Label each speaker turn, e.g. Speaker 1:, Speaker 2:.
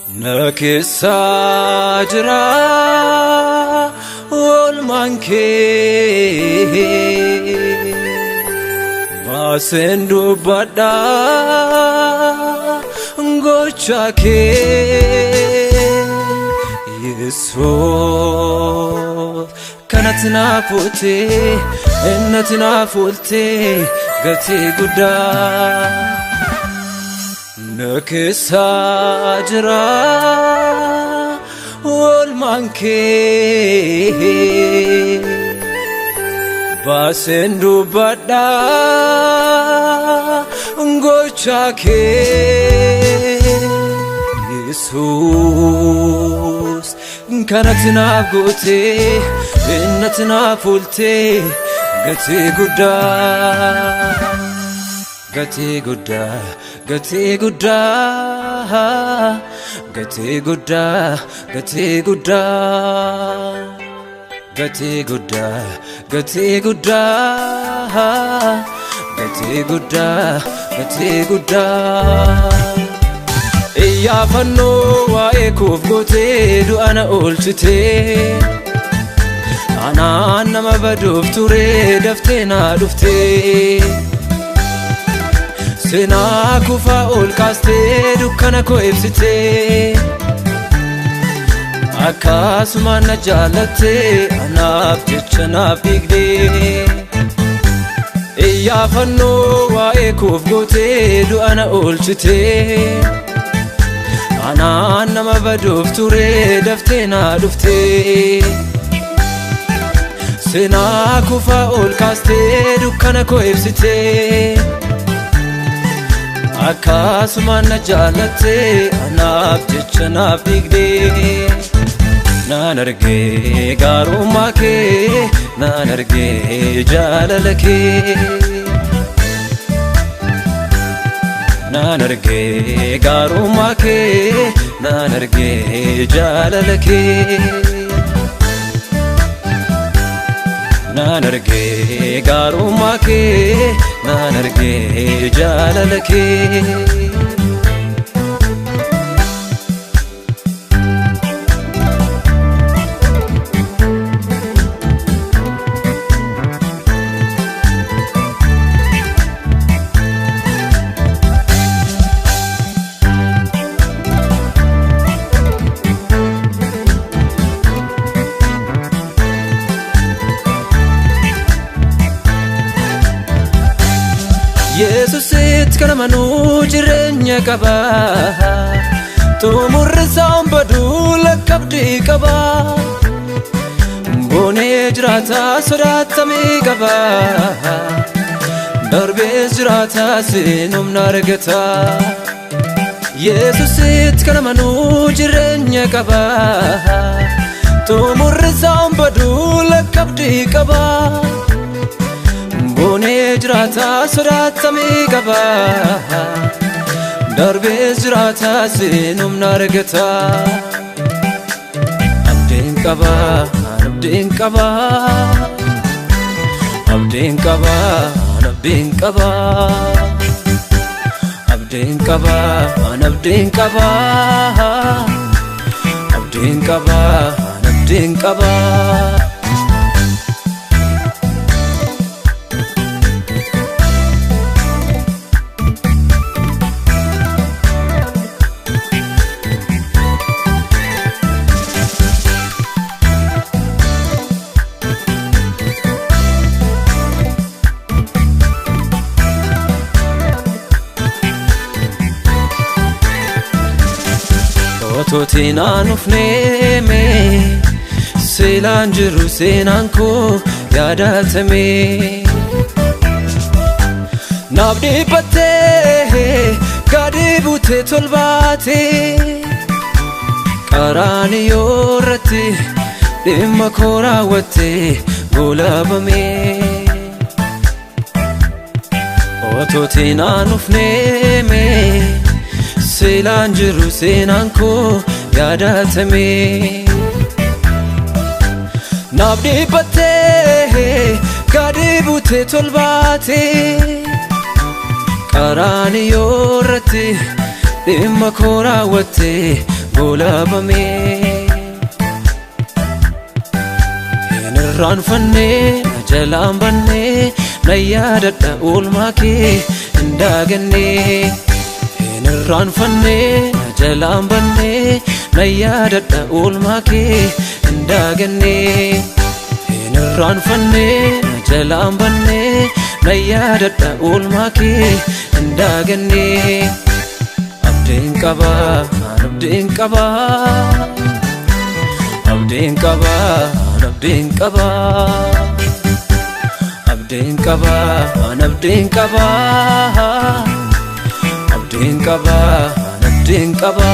Speaker 1: Nakisa jira olmaan kee baasen dubbadha gocha kee Yesuus kanatti naaf ooltee innatti naaf ooltee gatii guddaa Nakisa jira olmaan kee baasen dubbadha gocha kee Yesuus kanatti naaf gootee innatti naaf ooltee gatii guddaa Gatii guddaa gatii guddaa gatii guddaa gatii guddaa gatii guddaa gatii guddaa gatii guddaa gatii guddaa Iyyaafannoo waa'ee koof gootee du'ana oolchitee anaan nama baduuf ture daftee naa dhuftee Seenaa kufaa ol kaastee dukkana koo ibsitee akkasumaan na jaalattee anaaf jecha naaf dhiigdee Iyyaafannoo waa'ee koof gootee du'ana oolchitee anaan nama baduuf ture daftee naa dhuftee Seenaa kufaa ol kaastee dukkana koo ibsitee akkasumaan na jaalattee anaaf jecha naaf dhiigdee Naan argee gaarummaa kee naan argee jaalala kee Naan argee gaarummaa kee naan argee jaalala kee Naan argee gaarummaa kee naan argee jaalala kee Yesuusitti kan amanuu jireenya qaba xumurri isaan baduu lakkabdii qaba boonee jiraata sodaatamee qaba darbees jiraata siin humna argata Yesuusitti kan amanuu jireenya qaba xumurri isaan baduu lakkabdii qaba Boonee jiraata sodaatamee qaba darbees jiraata siin humna argata Abdiin qaba abdiin qaba abdiin qaba abdiin qaba abdiin qaba abdiin qaba abdiin qaba abdiin qaba Otootiin aanufneeme seelaan jiru seenaan koo yaadatame Naaf dhiphattee gaadii buutee tolbaatee Qaraaniyyoo irratti dhimma koo raawwattee goolabame Otootiin aanufneeme Seelaan jiru seenaan koo yaadatame Naaf dhiphattee gaadii buutee tolbaatee Qaraaniyyoo irratti dhimma koo raawwattee golabame Enirran fanne jalan banne Nayyadadha ulmake indaganne Enirran fanne jalan banne Nayyadadha ulmake indaganne Enirran fanne jalan banne Nayyadadha ulmake indaganne Abdin qaba abdin qaba Abdin qaba abdin qaba Abdin qaba abdin qaba Abdin qaba abdin qaba